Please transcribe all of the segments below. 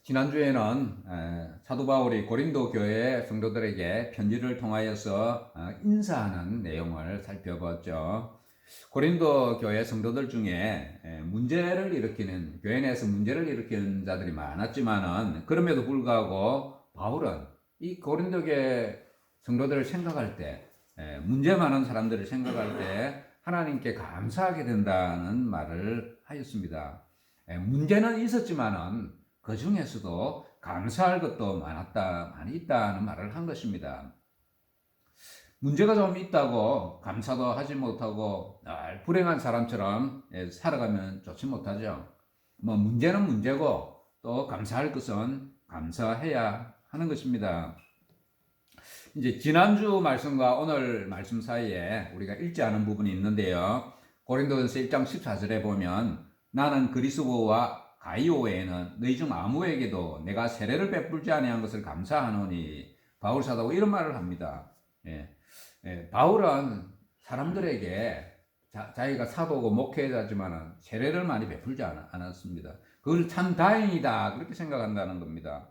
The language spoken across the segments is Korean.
지난주에는 사도 바울이 고린도 교회 성도들에게 편지를 통하여서 인사하는 내용을 살펴봤죠. 고린도 교회 성도들 중에 문제를 일으키는, 교회 내에서 문제를 일으키는 자들이 많았지만은 그럼에도 불구하고 바울은 이 고린도 교회 성도들을 생각할 때, 문제 많은 사람들을 생각할 때 하나님께 감사하게 된다는 말을 하였습니다. 문제는 있었지만은 그 중에서도 감사할 것도 많이 있다는 말을 한 것입니다. 문제가 좀 있다고 감사도 하지 못하고 불행한 사람처럼 살아가면 좋지 못하죠. 문제는 문제고 또 감사할 것은 감사해야 하는 것입니다. 이제 지난주 말씀과 오늘 말씀 사이에 우리가 읽지 않은 부분이 있는데요. 고린도전서 1장 14절에 보면 나는 그리스도와 가이오 외에는 너희 중 아무에게도 내가 세례를 베풀지 아니한 것을 감사하노니 바울 사도가 이런 말을 합니다. 바울은 사람들에게 자기가 사도고 목회자지만 세례를 많이 베풀지 않았습니다. 그걸 참 다행이다 그렇게 생각한다는 겁니다.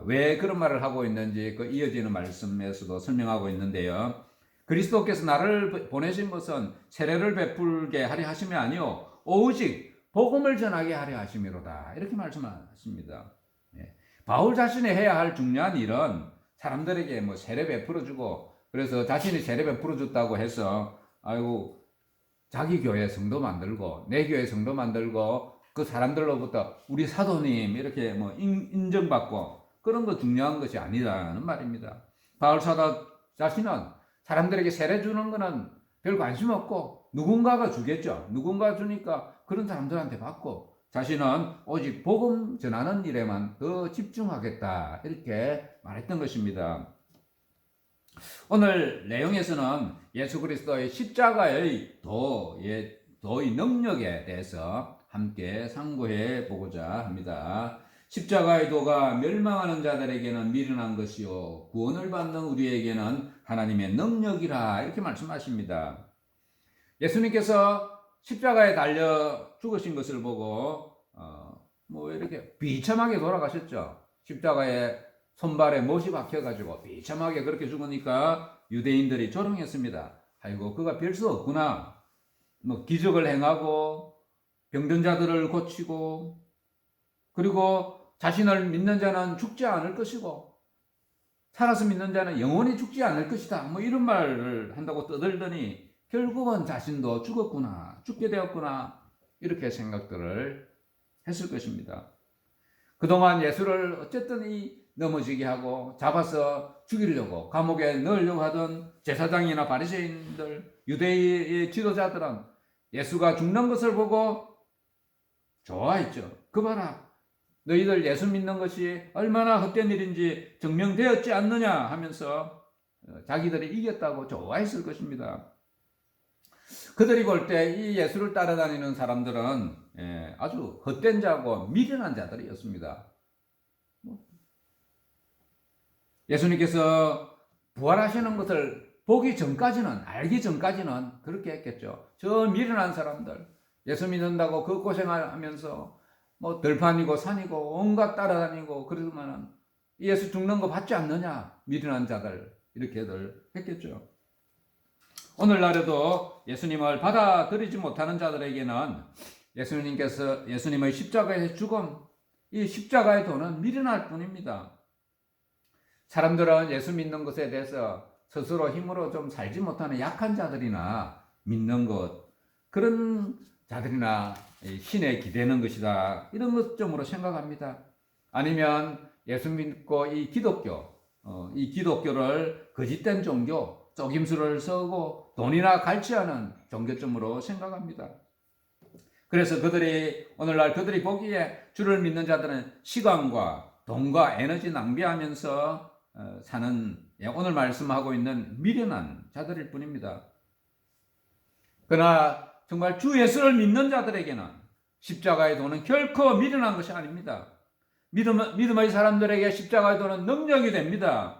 왜 그런 말을 하고 있는지 그 이어지는 말씀에서도 설명하고 있는데요. 그리스도께서 나를 보내신 것은 세례를 베풀게 하려 하심이 아니요 오직 복음을 전하게 하려 하심이로다 이렇게 말씀하십니다. 바울 자신이 해야 할 중요한 일은 사람들에게 세례 베풀어 주고, 그래서 자신이 세례 베풀어 줬다고 해서 아이고 자기 교회 성도 만들고 내 교회 성도 만들고 그 사람들로부터 우리 사도님 이렇게 인정받고 그런 거 중요한 것이 아니라는 말입니다. 바울 사도 자신은 사람들에게 세례 주는 거는 별 관심 없고 누군가가 주겠죠. 누군가 주니까 그런 사람들한테 받고 자신은 오직 복음 전하는 일에만 더 집중하겠다 이렇게 말했던 것입니다. 오늘 내용에서는 예수 그리스도의 십자가의 도의 능력에 대해서 함께 상고해 보고자 합니다. 십자가의 도가 멸망하는 자들에게는 미련한 것이요 구원을 받는 우리에게는 하나님의 능력이라 이렇게 말씀하십니다. 예수님께서 십자가에 달려 죽으신 것을 보고 이렇게 비참하게 돌아가셨죠. 십자가에 손발에 못이 박혀가지고 비참하게 그렇게 죽으니까 유대인들이 조롱했습니다. 아이고 그가 별 수 없구나. 기적을 행하고 병든 자들을 고치고 그리고 자신을 믿는 자는 죽지 않을 것이고 살아서 믿는 자는 영원히 죽지 않을 것이다. 이런 말을 한다고 떠들더니 결국은 자신도 죽게 되었구나 이렇게 생각들을 했을 것입니다. 그동안 예수를 어쨌든 넘어지게 하고 잡아서 죽이려고 감옥에 넣으려고 하던 제사장이나 바리새인들, 유대의 지도자들은 예수가 죽는 것을 보고 좋아했죠. 그 봐라, 너희들 예수 믿는 것이 얼마나 헛된 일인지 증명되었지 않느냐 하면서 자기들이 이겼다고 좋아했을 것입니다. 그들이 볼 때 이 예수를 따라다니는 사람들은 아주 헛된 자고 미련한 자들이었습니다. 예수님께서 부활하시는 것을 알기 전까지는 그렇게 했겠죠. 저 미련한 사람들, 예수 믿는다고 그 고생하면서 들판이고 산이고 온갖 따라다니고 그러더만은 예수 죽는 거 받지 않느냐, 미련한 자들 이렇게들 했겠죠. 오늘날에도 예수님을 받아들이지 못하는 자들에게는 예수님의 십자가의 죽음, 이 십자가의 도는 미련할 뿐입니다. 사람들은 예수 믿는 것에 대해서 스스로 힘으로 좀 살지 못하는 약한 자들이나 믿는 것, 그런 자들이나 신에 기대는 것이다 이런 것점으로 생각합니다. 아니면 예수 믿고 이 기독교를 거짓된 종교, 속임수를 쓰고 돈이나 갈취하는 종교점으로 생각합니다. 그래서 오늘날 그들이 보기에 주를 믿는 자들은 시간과 돈과 에너지 낭비하면서 사는 오늘 말씀하고 있는 미련한 자들일 뿐입니다. 그러나 정말 주 예수를 믿는 자들에게는 십자가의 도는 결코 미련한 것이 아닙니다. 믿음의 사람들에게 십자가의 도는 능력이 됩니다.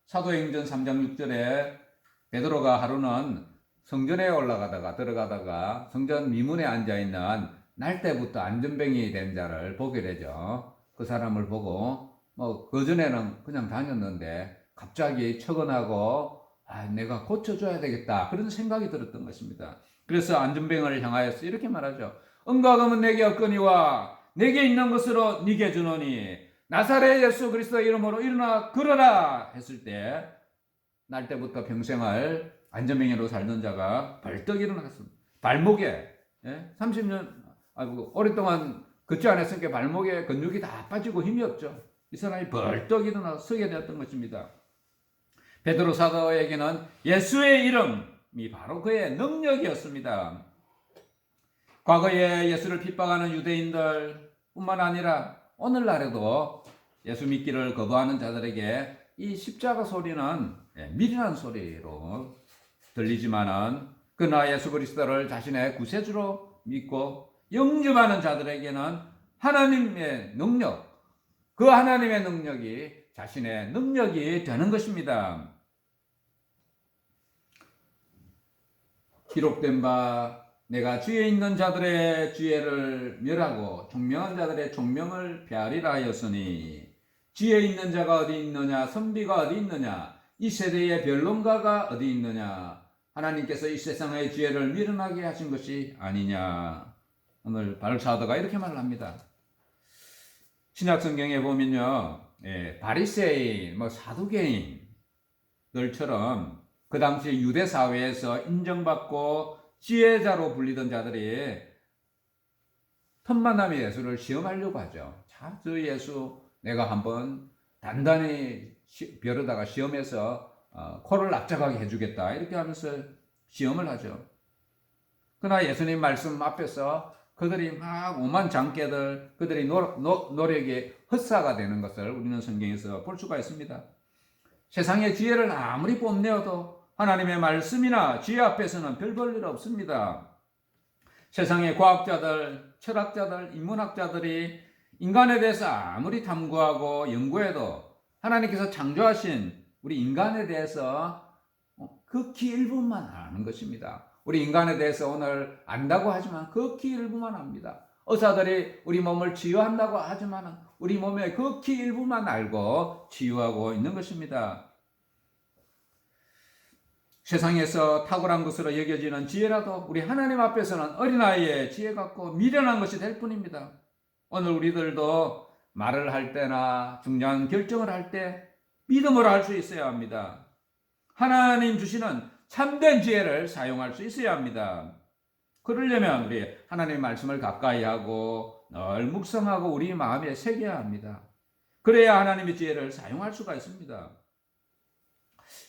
사도행전 3장 6절에 베드로가 하루는 성전에 들어가다가 성전 미문에 앉아있는 날 때부터 안전병이 된 자를 보게 되죠. 그 사람을 보고 뭐 그전에는 그냥 다녔는데 갑자기 처근하고 내가 고쳐줘야 되겠다 그런 생각이 들었던 것입니다. 그래서 안전병을 향하여서 이렇게 말하죠. 은과 금은 내게 없거니와 내게 있는 것으로 네게 주노니 나사렛 예수 그리스도 이름으로 일어나 걸어라 했을 때 날 때부터 평생을 안전병으로 살던 자가 벌떡 일어났습니다. 발목에 30년 오랫동안 걷지 않았으니까 발목에 근육이 다 빠지고 힘이 없죠. 이 사람이 벌떡 일어나서 서게 되었던 것입니다. 베드로 사도에게는 예수의 이름이 바로 그의 능력이었습니다. 과거에 예수를 핍박하는 유대인들 뿐만 아니라 오늘날에도 예수 믿기를 거부하는 자들에게 이 십자가 소리는 미련한 소리로 들리지만은 그러나 예수 그리스도를 자신의 구세주로 믿고 영접하는 자들에게는 하나님의 능력, 그 하나님의 능력이 자신의 능력이 되는 것입니다. 기록된 바 내가 주에 있는 자들의 주의를 멸하고 총명한 자들의 총명을 폐하리라 하였으니 주에 있는 자가 어디 있느냐 선비가 어디 있느냐 이 세대의 변론가가 어디 있느냐 하나님께서 이 세상의 지혜를 미련하게 하신 것이 아니냐. 오늘 바울 사도가 이렇게 말을 합니다. 신약 성경에 보면요 바리새인 사두개인들처럼 그 당시 유대 사회에서 인정받고 지혜자로 불리던 자들이 틈만남의 예수를 시험하려고 하죠. 자, 저 예수 내가 한번 단단히 벼르다가 시험해서 코를 납작하게 해주겠다 이렇게 하면서 시험을 하죠. 그러나 예수님 말씀 앞에서 그들이 막 오만 장깨들 그들의 노력이 헛사가 되는 것을 우리는 성경에서 볼 수가 있습니다. 세상의 지혜를 아무리 뽐내어도 하나님의 말씀이나 지혜 앞에서는 별 볼 일 없습니다. 세상의 과학자들, 철학자들, 인문학자들이 인간에 대해서 아무리 탐구하고 연구해도 하나님께서 창조하신 우리 인간에 대해서 극히 일부만 아는 것입니다. 우리 인간에 대해서 오늘 안다고 하지만 극히 일부만 압니다. 의사들이 우리 몸을 치유한다고 하지만 우리 몸의 극히 일부만 알고 치유하고 있는 것입니다. 세상에서 탁월한 것으로 여겨지는 지혜라도 우리 하나님 앞에서는 어린아이의 지혜 같고 미련한 것이 될 뿐입니다. 오늘 우리들도 말을 할 때나 중요한 결정을 할 때 믿음으로 할 수 있어야 합니다. 하나님 주시는 참된 지혜를 사용할 수 있어야 합니다. 그러려면 우리 하나님의 말씀을 가까이 하고 늘 묵상하고 우리 마음에 새겨야 합니다. 그래야 하나님의 지혜를 사용할 수가 있습니다.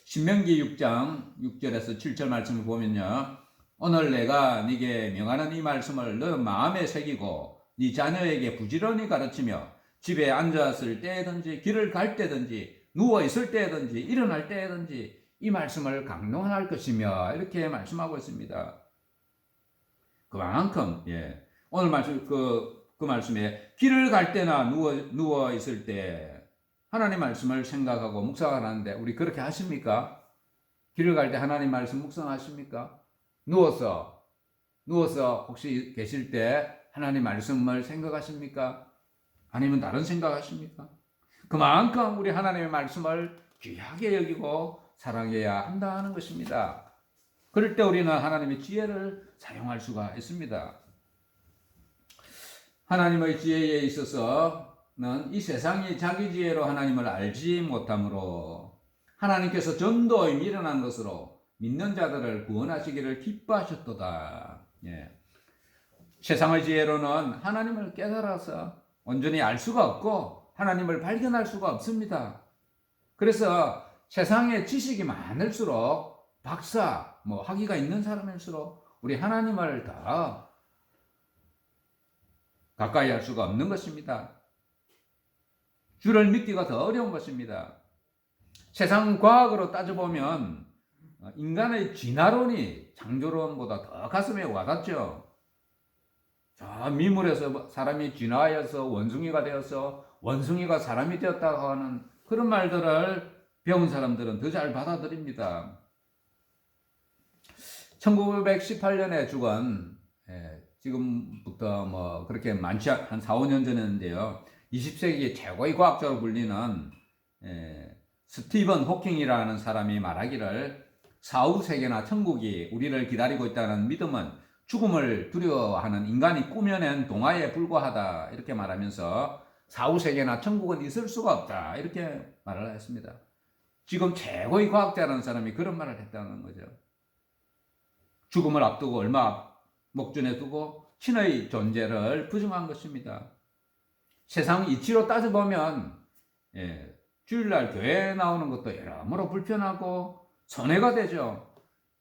신명기 6장 6절에서 7절 말씀을 보면요. 오늘 내가 네게 명하는 이 말씀을 너 마음에 새기고 네 자녀에게 부지런히 가르치며 집에 앉았을 때든지 길을 갈 때든지 누워 있을 때든지 일어날 때든지 이 말씀을 강론할 것이며 이렇게 말씀하고 있습니다. 그만큼 오늘 말씀 그 말씀에 길을 갈 때나 누워 있을 때 하나님 말씀을 생각하고 묵상하는데 우리 그렇게 하십니까? 길을 갈 때 하나님 말씀 묵상하십니까? 누워서 혹시 계실 때 하나님 말씀을 생각하십니까? 아니면 다른 생각하십니까? 그만큼 우리 하나님의 말씀을 귀하게 여기고 사랑해야 한다는 것입니다. 그럴 때 우리는 하나님의 지혜를 사용할 수가 있습니다. 하나님의 지혜에 있어서는 이 세상이 자기 지혜로 하나님을 알지 못하므로 하나님께서 전도에 미련한 것으로 믿는 자들을 구원하시기를 기뻐하셨도다. 세상의 지혜로는 하나님을 깨달아서 온전히 알 수가 없고 하나님을 발견할 수가 없습니다. 그래서 세상에 지식이 많을수록 박사, 학위가 있는 사람일수록 우리 하나님을 더 가까이 할 수가 없는 것입니다. 주를 믿기가 더 어려운 것입니다. 세상 과학으로 따져보면 인간의 진화론이 창조론보다 더 가슴에 와닿죠. 저 미물에서 사람이 진화하여서 원숭이가 되어서 원숭이가 사람이 되었다고 하는 그런 말들을 배운 사람들은 더 잘 받아들입니다. 1918년에 죽은 지금부터 그렇게 많지 한 4, 5년 전이었는데요. 20세기 최고의 과학자로 불리는 스티븐 호킹이라는 사람이 말하기를 사후 세계나 천국이 우리를 기다리고 있다는 믿음은 죽음을 두려워하는 인간이 꾸며낸 동화에 불과하다 이렇게 말하면서 사후 세계나 천국은 있을 수가 없다 이렇게 말을 했습니다. 지금 최고의 과학자라는 사람이 그런 말을 했다는 거죠. 죽음을 앞두고 얼마 목전에 두고 신의 존재를 부정한 것입니다. 세상 이치로 따져보면 주일날 교회에 나오는 것도 여러모로 불편하고 손해가 되죠.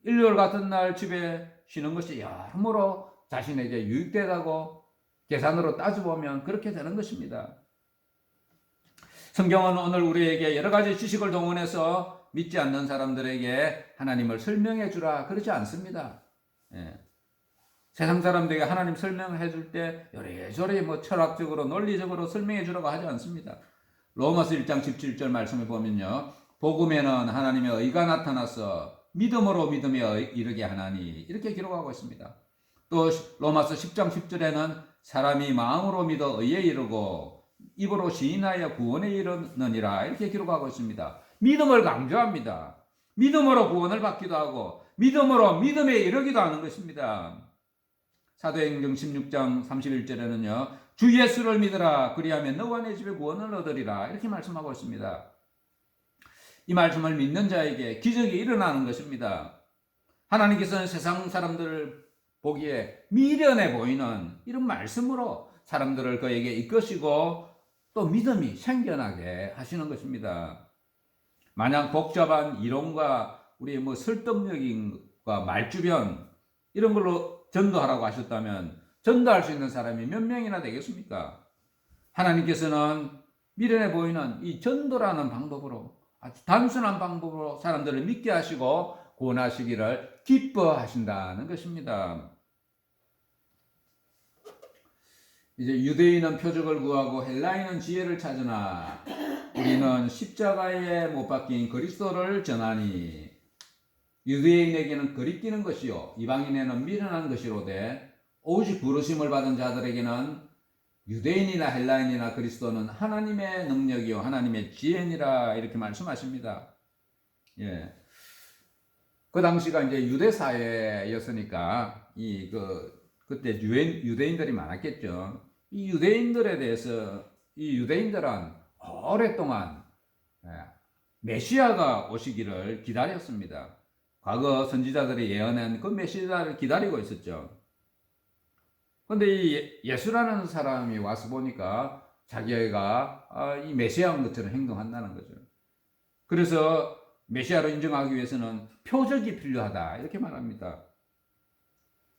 일요일 같은 날 집에 쉬는 것이 여러모로 자신에게 유익되다고 계산으로 따져보면 그렇게 되는 것입니다. 성경은 오늘 우리에게 여러 가지 지식을 동원해서 믿지 않는 사람들에게 하나님을 설명해 주라 그러지 않습니다. 세상 사람들에게 하나님 설명해 줄 때 요리조리 철학적으로 논리적으로 설명해 주라고 하지 않습니다. 로마서 1장 17절 말씀을 보면요. 복음에는 하나님의 의가 나타나서 믿음으로 믿음에 이르게 하나니 이렇게 기록하고 있습니다. 또 로마서 10장 10절에는 사람이 마음으로 믿어 의에 이르고 입으로 시인하여 구원에 이르느니라 이렇게 기록하고 있습니다. 믿음을 강조합니다. 믿음으로 구원을 받기도 하고 믿음으로 믿음에 이르기도 하는 것입니다. 사도행전 16장 31절에는요. 주 예수를 믿으라 그리하면 너와 내 집에 구원을 얻으리라 이렇게 말씀하고 있습니다. 이 말씀을 믿는 자에게 기적이 일어나는 것입니다. 하나님께서는 세상 사람들을 보기에 미련해 보이는 이런 말씀으로 사람들을 그에게 이끄시고 또 믿음이 생겨나게 하시는 것입니다. 만약 복잡한 이론과 우리 설득력과 말주변 이런 걸로 전도하라고 하셨다면 전도할 수 있는 사람이 몇 명이나 되겠습니까? 하나님께서는 미련해 보이는 이 전도라는 방법으로 아주 단순한 방법으로 사람들을 믿게 하시고 구원하시기를 기뻐하신다는 것입니다. 이제 유대인은 표적을 구하고 헬라인은 지혜를 찾으나 우리는 십자가에 못 박힌 그리스도를 전하니 유대인에게는 거리끼는 것이요 이방인에는 미련한 것이로되 오직 부르심을 받은 자들에게는 유대인이나 헬라인이나 그리스도는 하나님의 능력이요 하나님의 지혜니라 이렇게 말씀하십니다. 그 당시가 이제 유대 사회였으니까 그때 유대인들이 많았겠죠. 이 유대인들에 대해서 이 유대인들은 오랫동안 메시아가 오시기를 기다렸습니다. 과거 선지자들이 예언한 그 메시아를 기다리고 있었죠. 근데 이 예수라는 사람이 와서 보니까 자기가 이 메시아인 것처럼 행동한다는 거죠. 그래서 메시아로 인정하기 위해서는 표적이 필요하다 이렇게 말합니다.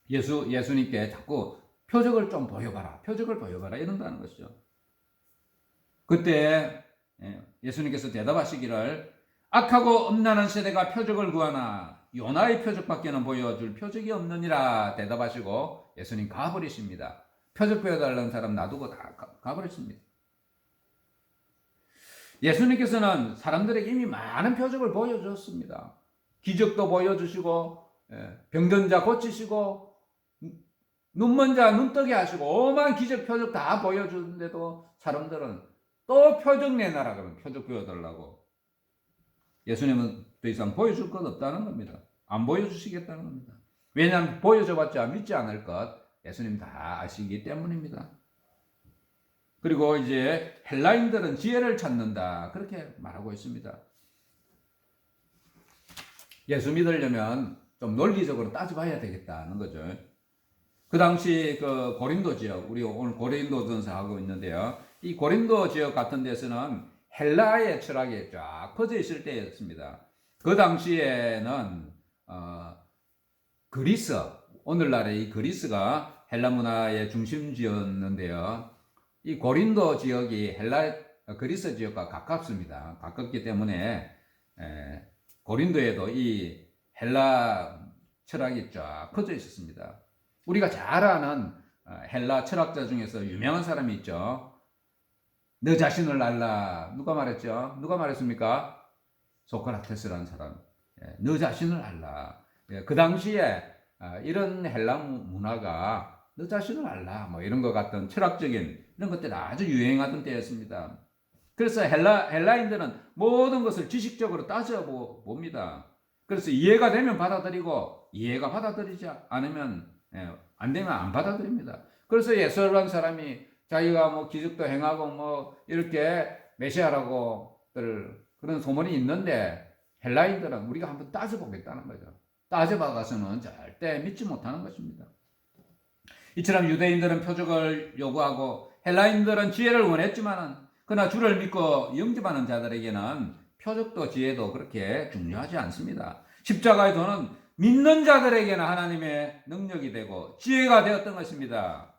예수님께 자꾸 표적을 좀 보여봐라, 표적을 보여봐라 이런다는 것이죠. 그때 예수님께서 대답하시기를 악하고 엄난한 세대가 표적을 구하나 요나의 표적밖에는 보여줄 표적이 없느니라 대답하시고 예수님 가버리십니다. 표적 보여달라는 사람 놔두고 다 가버리십니다. 예수님께서는 사람들에게 이미 많은 표적을 보여줬습니다. 기적도 보여주시고 병든 자 고치시고 눈먼 자 눈뜨게 하시고 오만 기적 표적 다 보여주는데도 사람들은 또 표적 내놔라 그러면 표적 보여달라고. 예수님은 더 이상 보여줄 것 없다는 겁니다. 안 보여주시겠다는 겁니다. 왜냐하면 보여줘봤자 믿지 않을 것 예수님 다 아시기 때문입니다. 그리고 이제 헬라인들은 지혜를 찾는다 그렇게 말하고 있습니다. 예수 믿으려면 좀 논리적으로 따져봐야 되겠다는 거죠. 그 당시 그 고린도 지역, 우리 오늘 고린도전서 하고 있는데요. 이 고린도 지역 같은 데서는 헬라의 철학이 쫙 퍼져 있을 때였습니다. 그 당시에는 그리스, 오늘날의 이 그리스가 헬라 문화의 중심지였는데요. 이 고린도 지역이 그리스 지역과 가깝습니다. 가깝기 때문에 고린도에도 이 헬라 철학이 쫙 퍼져 있었습니다. 우리가 잘 아는 헬라 철학자 중에서 유명한 사람이 있죠. 너 자신을 알라. 누가 말했죠? 누가 말했습니까? 소크라테스라는 사람. 너 자신을 알라. 그 당시에 이런 헬라 문화가 너 자신을 알라. 뭐 이런 것 같은 철학적인 이런 것들이 아주 유행하던 때였습니다. 그래서 헬라인들은 모든 것을 지식적으로 따져봅니다. 그래서 이해가 되면 받아들이고 이해가 받아들이지 않으면 안 되면 안 받아들입니다. 그래서 예수라는 사람이 자기가 뭐 기적도 행하고 뭐 이렇게 메시아라고 그런 소문이 있는데 헬라인들은 우리가 한번 따져보겠다는 거죠. 따져봐가서는 절대 믿지 못하는 것입니다. 이처럼 유대인들은 표적을 요구하고 헬라인들은 지혜를 원했지만은 그러나 주를 믿고 영접하는 자들에게는 표적도 지혜도 그렇게 중요하지 않습니다. 십자가의 도는 믿는 자들에게는 하나님의 능력이 되고 지혜가 되었던 것입니다.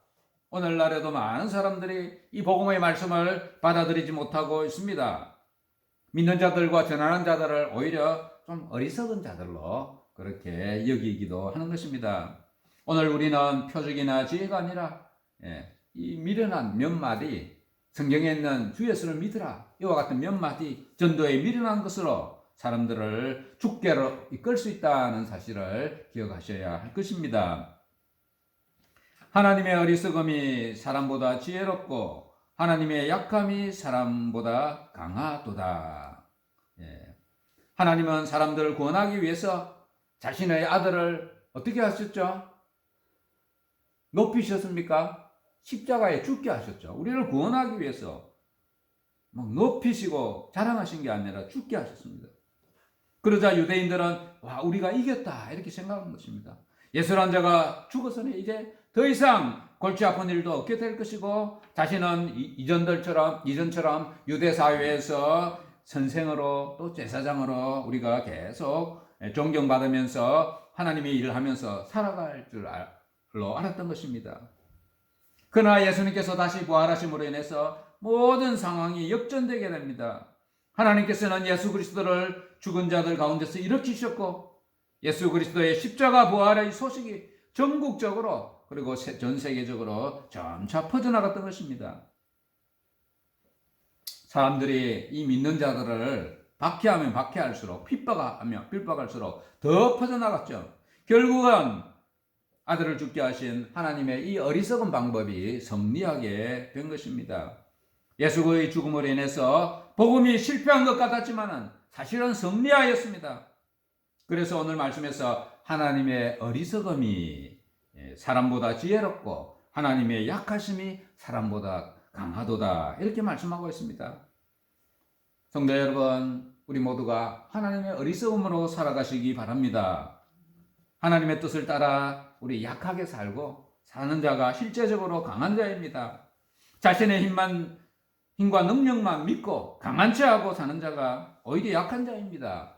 오늘날에도 많은 사람들이 이 복음의 말씀을 받아들이지 못하고 있습니다. 믿는 자들과 전하는 자들을 오히려 좀 어리석은 자들로 그렇게 여기기도 하는 것입니다. 오늘 우리는 표적이나 지혜가 아니라 이 미련한 몇 마디, 성경에 있는 주 예수를 믿으라 이와 같은 몇 마디 전도에 미련한 것으로 사람들을 죽게로 이끌 수 있다는 사실을 기억하셔야 할 것입니다. 하나님의 어리석음이 사람보다 지혜롭고 하나님의 약함이 사람보다 강하도다. 하나님은 사람들을 구원하기 위해서 자신의 아들을 어떻게 하셨죠? 높이셨습니까? 십자가에 죽게 하셨죠. 우리를 구원하기 위해서 막 높이시고 자랑하신 게 아니라 죽게 하셨습니다. 그러자 유대인들은 와 우리가 이겼다 이렇게 생각한 것입니다. 예수란 자가 죽어서는 이제 더 이상 골치 아픈 일도 없게 될 것이고 자신은 이전처럼 유대 사회에서 선생으로 또 제사장으로 우리가 계속 존경받으면서 하나님의 일을 하면서 살아갈 줄로 알았던 것입니다. 그러나 예수님께서 다시 부활하심으로 인해서 모든 상황이 역전되게 됩니다. 하나님께서는 예수 그리스도를 죽은 자들 가운데서 일으키셨고 예수 그리스도의 십자가 부활의 소식이 전국적으로 그리고 전 세계적으로 점차 퍼져나갔던 것입니다. 사람들이 이 믿는 자들을 박해하면 박해할수록 핍박하면 핍박할수록 더 퍼져나갔죠. 결국은 아들을 죽게 하신 하나님의 이 어리석은 방법이 승리하게 된 것입니다. 예수의 죽음으로 인해서 복음이 실패한 것 같았지만 사실은 승리하였습니다. 그래서 오늘 말씀에서 하나님의 어리석음이 사람보다 지혜롭고 하나님의 약하심이 사람보다 강하도다 이렇게 말씀하고 있습니다. 성도 여러분, 우리 모두가 하나님의 어리석음으로 살아가시기 바랍니다. 하나님의 뜻을 따라 우리 약하게 살고 사는 자가 실제적으로 강한 자입니다. 자신의 힘과 능력만 믿고 강한 체하고 사는 자가 오히려 약한 자입니다.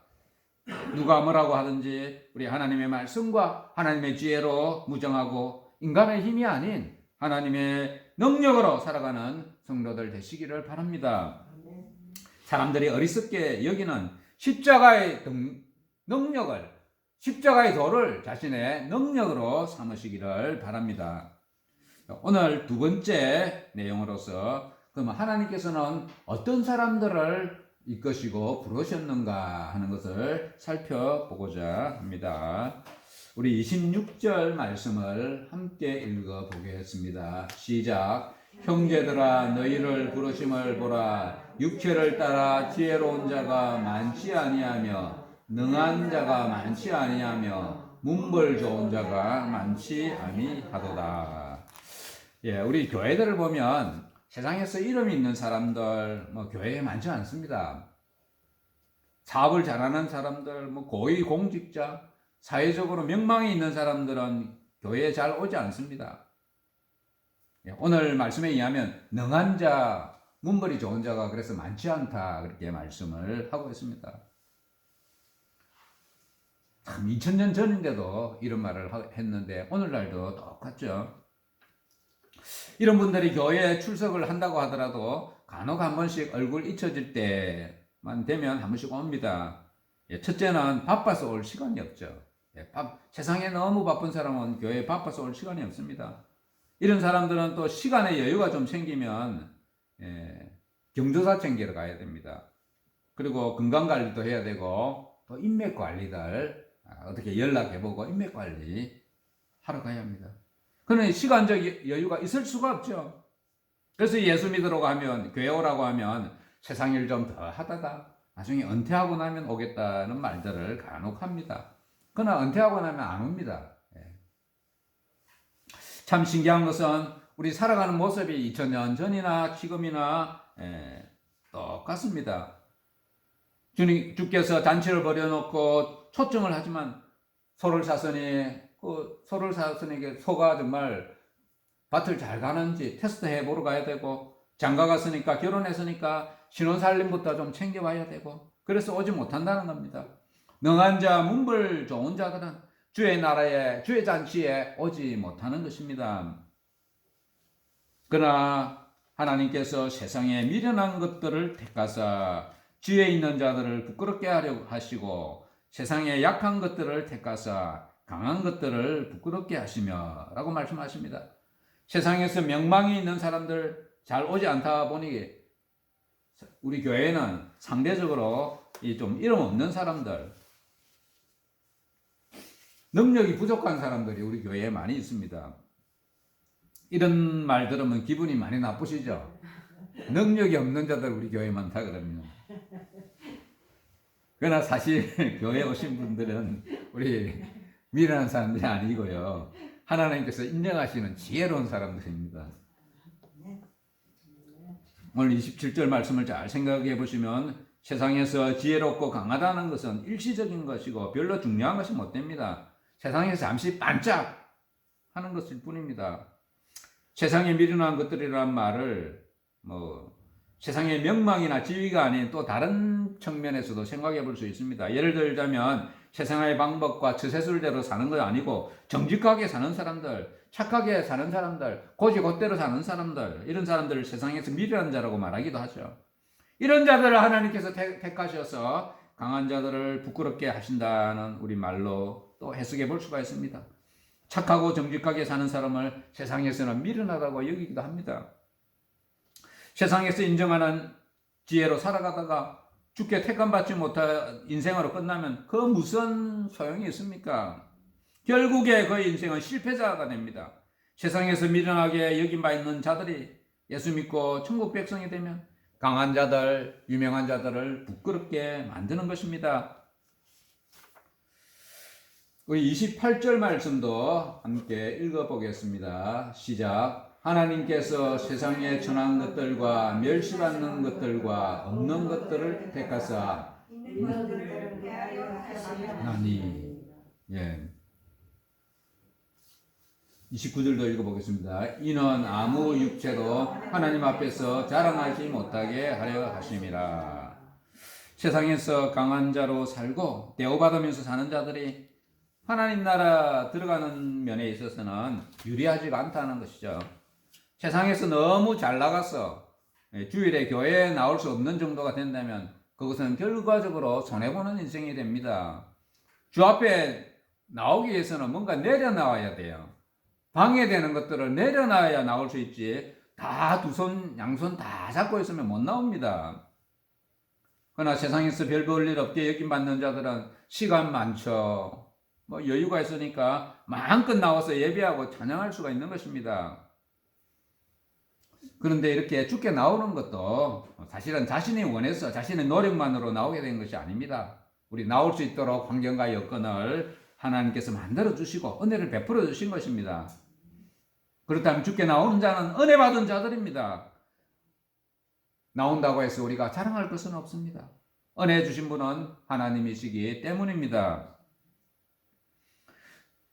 누가 뭐라고 하든지 우리 하나님의 말씀과 하나님의 지혜로 무정하고 인간의 힘이 아닌 하나님의 능력으로 살아가는 성도들 되시기를 바랍니다. 사람들이 어리석게 여기는 십자가의 도를 자신의 능력으로 삼으시기를 바랍니다. 오늘 두 번째 내용으로서 그러면 하나님께서는 어떤 사람들을 이끄시고 부르셨는가 하는 것을 살펴보고자 합니다. 우리 26절 말씀을 함께 읽어보겠습니다. 시작. 형제들아 너희를 부르심을 보라. 육체를 따라 지혜로운 자가 많지 아니하며 능한 자가 많지 아니하며 문벌 좋은 자가 많지 아니하도다. 우리 교회들을 보면 세상에서 이름이 있는 사람들 교회에 많지 않습니다. 사업을 잘하는 사람들, 고위 공직자, 사회적으로 명망이 있는 사람들은 교회에 잘 오지 않습니다. 오늘 말씀에 의하면 능한 자, 문벌이 좋은 자가 그래서 많지 않다 그렇게 말씀을 하고 있습니다. 참 2000년 전인데도 이런 말을 했는데 오늘날도 똑같죠. 이런 분들이 교회에 출석을 한다고 하더라도 간혹 한 번씩 얼굴 잊혀질 때만 되면 한 번씩 옵니다. 첫째는 바빠서 올 시간이 없죠. 세상에 너무 바쁜 사람은 교회에 바빠서 올 시간이 없습니다. 이런 사람들은 또 시간의 여유가 좀 생기면 경조사 챙기러 가야 됩니다. 그리고 건강관리도 해야 되고 또 인맥관리들 어떻게 연락해보고 인맥관리 하러 가야 합니다. 그는 시간적 여유가 있을 수가 없죠. 그래서 예수 믿으라고 하면, 교회 오라고 하면 세상 일 좀 더 하다가 나중에 은퇴하고 나면 오겠다는 말들을 간혹 합니다. 그러나 은퇴하고 나면 안 옵니다. 참 신기한 것은 우리 살아가는 모습이 2000년 전이나 지금이나 똑같습니다. 주께서 잔치를 벌여놓고 초청을 하지만 소를 사서에게 소가 정말 밭을 잘 가는지 테스트해 보러 가야 되고, 장가 갔으니까 결혼했으니까 신혼살림부터 좀 챙겨봐야 되고, 그래서 오지 못한다는 겁니다. 능한 자, 문벌 좋은 자들은 주의 나라에, 주의 잔치에 오지 못하는 것입니다. 그러나 하나님께서 세상에 미련한 것들을 택하사 지혜 있는 자들을 부끄럽게 하려고 하시고, 세상에 약한 것들을 택하사 강한 것들을 부끄럽게 하시며 라고 말씀하십니다. 세상에서 명망이 있는 사람들 잘 오지 않다 보니 우리 교회는 상대적으로 좀 이름 없는 사람들, 능력이 부족한 사람들이 우리 교회에 많이 있습니다. 이런 말 들으면 기분이 많이 나쁘시죠? 능력이 없는 자들 우리 교회에 많다 그러면. 그러나 사실 교회에 오신 분들은 우리 미련한 사람들이 아니고요, 하나님께서 인정하시는 지혜로운 사람들입니다. 오늘 27절 말씀을 잘 생각해 보시면 세상에서 지혜롭고 강하다는 것은 일시적인 것이고 별로 중요한 것이 못 됩니다. 세상에서 잠시 반짝 하는 것일 뿐입니다. 세상에 미련한 것들이란 말을 세상의 명망이나 지위가 아닌 또 다른 측면에서도 생각해 볼 수 있습니다. 예를 들자면 세상의 방법과 처세술대로 사는 건 아니고 정직하게 사는 사람들, 착하게 사는 사람들, 곧이곧대로 사는 사람들, 이런 사람들을 세상에서 미련한 자라고 말하기도 하죠. 이런 자들을 하나님께서 택하셔서 강한 자들을 부끄럽게 하신다는 우리 말로 또 해석해 볼 수가 있습니다. 착하고 정직하게 사는 사람을 세상에서는 미련하다고 여기기도 합니다. 세상에서 인정하는 지혜로 살아가다가 주께 택함받지 못한 인생으로 끝나면 그 무슨 소용이 있습니까? 결국에 그 인생은 실패자가 됩니다. 세상에서 미련하게 여긴 바 있는 자들이 예수 믿고 천국 백성이 되면 강한 자들, 유명한 자들을 부끄럽게 만드는 것입니다. 우리 28절 말씀도 함께 읽어보겠습니다. 시작. 하나님께서 세상에 천한 것들과 멸시받는 것들과 없는 것들을 택하사 나니. 29절도 읽어보겠습니다. 이는 아무 육체도 하나님 앞에서 자랑하지 못하게 하려 하심이라. 세상에서 강한 자로 살고 대우받으면서 사는 자들이 하나님 나라 들어가는 면에 있어서는 유리하지가 않다는 것이죠. 세상에서 너무 잘 나가서 주일에 교회에 나올 수 없는 정도가 된다면 그것은 결과적으로 손해보는 인생이 됩니다. 주 앞에 나오기 위해서는 뭔가 내려나와야 돼요. 방해되는 것들을 내려놔야 나올 수 있지, 다 두 손, 양손 다 잡고 있으면 못 나옵니다. 그러나 세상에서 별 볼 일 없게 여김받는 자들은 시간 많죠. 여유가 있으니까 마음껏 나와서 예배하고 찬양할 수가 있는 것입니다. 그런데 이렇게 주께 나오는 것도 사실은 자신이 원해서 자신의 노력만으로 나오게 된 것이 아닙니다. 우리 나올 수 있도록 환경과 여건을 하나님께서 만들어 주시고 은혜를 베풀어 주신 것입니다. 그렇다면 주께 나오는 자는 은혜 받은 자들입니다. 나온다고 해서 우리가 자랑할 것은 없습니다. 은혜 주신 분은 하나님이시기 때문입니다.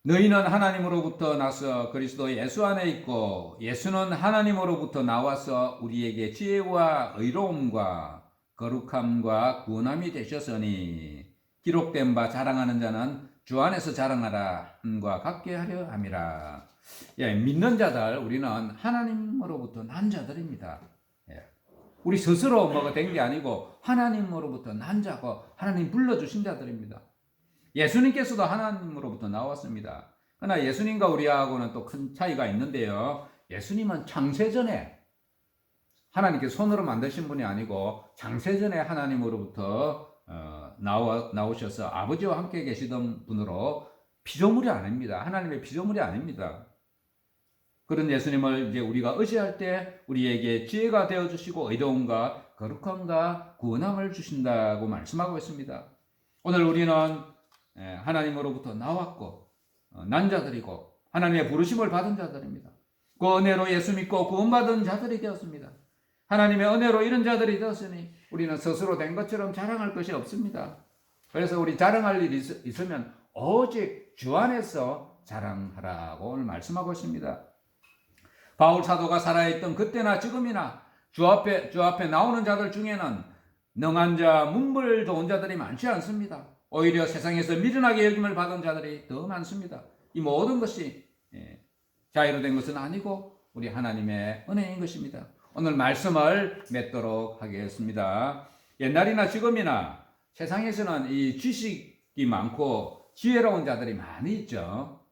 너희는 하나님으로부터 나서 그리스도 예수 안에 있고 예수는 하나님으로부터 나와서 우리에게 지혜와 의로움과 거룩함과 구원함이 되셨으니 기록된 바 자랑하는 자는 주 안에서 자랑하라 함과 같게 하려 함이라. 믿는 자들, 우리는 하나님으로부터 난 자들입니다. 우리 스스로 뭐가 된 게 아니고 하나님으로부터 난 자고 하나님 불러주신 자들입니다. 예수님께서도 하나님으로부터 나왔습니다. 그러나 예수님과 우리하고는 또 큰 차이가 있는데요. 예수님은 창세전에 하나님께서 손으로 만드신 분이 아니고 창세전에 하나님으로부터 나오셔서 아버지와 함께 계시던 분으로 피조물이 아닙니다. 하나님의 피조물이 아닙니다. 그런 예수님을 이제 우리가 의지할 때 우리에게 지혜가 되어 주시고 의로움과 거룩함과 구원함을 주신다고 말씀하고 있습니다. 오늘 우리는 하나님으로부터 나왔고 난 자들이고 하나님의 부르심을 받은 자들입니다. 그 은혜로 예수 믿고 구원받은 자들이 되었습니다. 하나님의 은혜로 이런 자들이 되었으니 우리는 스스로 된 것처럼 자랑할 것이 없습니다. 그래서 우리 자랑할 일이 있으면 오직 주 안에서 자랑하라고 오늘 말씀하고 있습니다. 바울 사도가 살아있던 그때나 지금이나 주 앞에 나오는 자들 중에는 능한 자, 문벌 좋은 자들이 많지 않습니다. 오히려 세상에서 미련하게 여김을 받은 자들이 더 많습니다. 이 모든 것이 자유로 된 것은 아니고 우리 하나님의 은혜인 것입니다. 오늘 말씀을 맺도록 하겠습니다. 옛날이나 지금이나 세상에서는 이 지식이 많고 지혜로운 자들이 많이 있죠.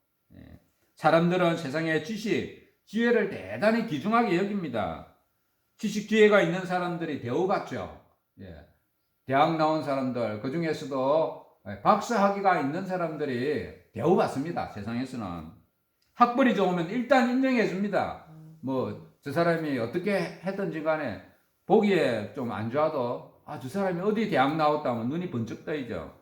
사람들은 세상의 지식, 지혜를 대단히 귀중하게 여깁니다. 지식, 지혜가 있는 사람들이 대우받죠. 대학 나온 사람들, 그 중에서도 박사학위가 있는 사람들이 대우받습니다. 세상에서는. 학벌이 좋으면 일단 인정해 줍니다. 저 사람이 어떻게 했든지 간에 보기에 좀 안 좋아도 저 사람이 어디 대학 나왔다면 눈이 번쩍 떠이죠.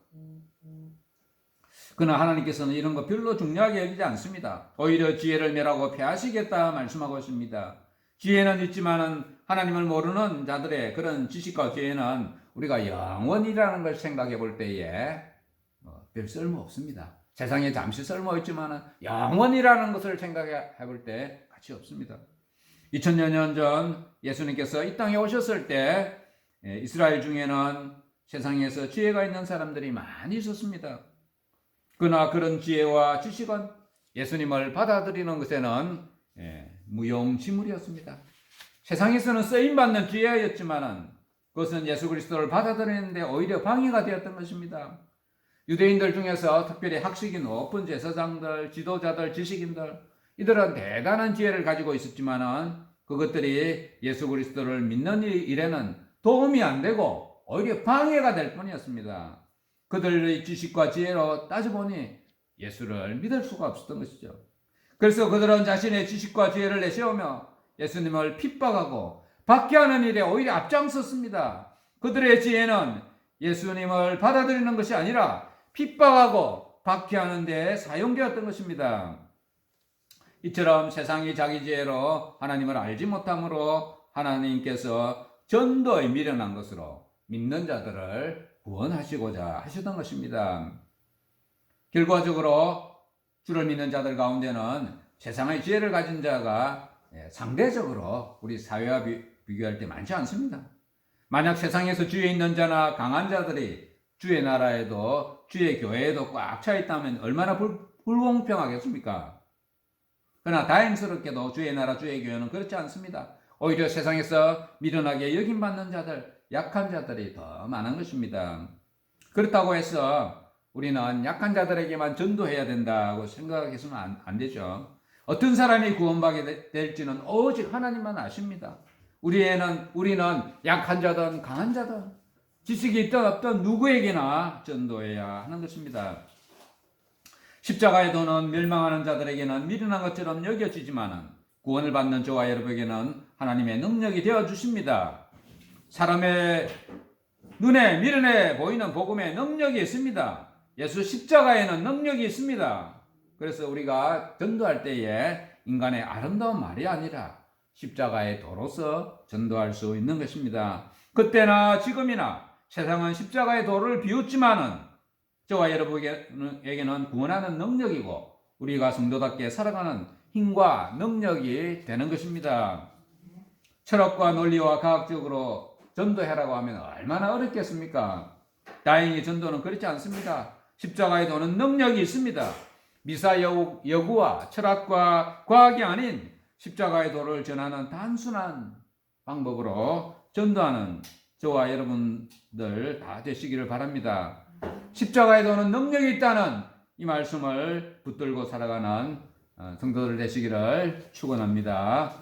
그러나 하나님께서는 이런 거 별로 중요하게 여기지 않습니다. 오히려 지혜를 멸하고 패하시겠다 말씀하고 있습니다. 지혜는 있지만은 하나님을 모르는 자들의 그런 지식과 지혜는 우리가 영원이라는 걸 생각해 볼 때에 별 쓸모 없습니다. 세상에 잠시 쓸모 있지만은 영원이라는 것을 생각해 볼 때 가치 없습니다. 2000여 년 전 예수님께서 이 땅에 오셨을 때 이스라엘 중에는 세상에서 지혜가 있는 사람들이 많이 있었습니다. 그러나 그런 지혜와 지식은 예수님을 받아들이는 것에는 무용지물이었습니다. 세상에서는 쓰임받는 지혜였지만 그것은 예수 그리스도를 받아들이는데 오히려 방해가 되었던 것입니다. 유대인들 중에서 특별히 학식이 높은 제사장들, 지도자들, 지식인들 이들은 대단한 지혜를 가지고 있었지만 그것들이 예수 그리스도를 믿는 일에는 도움이 안 되고 오히려 방해가 될 뿐이었습니다. 그들의 지식과 지혜로 따져보니 예수를 믿을 수가 없었던 것이죠. 그래서 그들은 자신의 지식과 지혜를 내세우며 예수님을 핍박하고 박해하는 일에 오히려 앞장섰습니다. 그들의 지혜는 예수님을 받아들이는 것이 아니라 핍박하고 박해하는 데 사용되었던 것입니다. 이처럼 세상이 자기 지혜로 하나님을 알지 못함으로 하나님께서 전도에 미련한 것으로 믿는 자들을 구원하시고자 하셨던 것입니다. 결과적으로 주를 믿는 자들 가운데는 세상의 지혜를 가진 자가 상대적으로 우리 사회와 비교할 때 많지 않습니다. 만약 세상에서 주에 있는 자나 강한 자들이 주의 나라에도 주의 교회에도 꽉 차 있다면 얼마나 불공평하겠습니까? 그러나 다행스럽게도 주의 나라 주의 교회는 그렇지 않습니다. 오히려 세상에서 미련하게 여김받는 자들, 약한 자들이 더 많은 것입니다. 그렇다고 해서 우리는 약한 자들에게만 전도해야 된다고 생각해서는 안 되죠. 어떤 사람이 구원받게 될지는 오직 하나님만 아십니다. 우리는 약한 자든 강한 자든 지식이 있든 없든 누구에게나 전도해야 하는 것입니다. 십자가의 도는 멸망하는 자들에게는 미련한 것처럼 여겨지지만 구원을 받는 저와 여러분에게는 하나님의 능력이 되어 주십니다. 사람의 눈에 미련해 보이는 복음에 능력이 있습니다. 예수 십자가에는 능력이 있습니다. 그래서 우리가 전도할 때에 인간의 아름다운 말이 아니라 십자가의 도로서 전도할 수 있는 것입니다. 그때나 지금이나 세상은 십자가의 도를 비웃지만은 저와 여러분에게는 구원하는 능력이고 우리가 성도답게 살아가는 힘과 능력이 되는 것입니다. 철학과 논리와 과학적으로 전도해라고 하면 얼마나 어렵겠습니까? 다행히 전도는 그렇지 않습니다. 십자가의 도는 능력이 있습니다. 미사 여구와 철학과 과학이 아닌 십자가의 도를 전하는 단순한 방법으로 전도하는 저와 여러분들 다 되시기를 바랍니다. 십자가의 도는 능력이 있다는 이 말씀을 붙들고 살아가는 성도들 되시기를 축원합니다.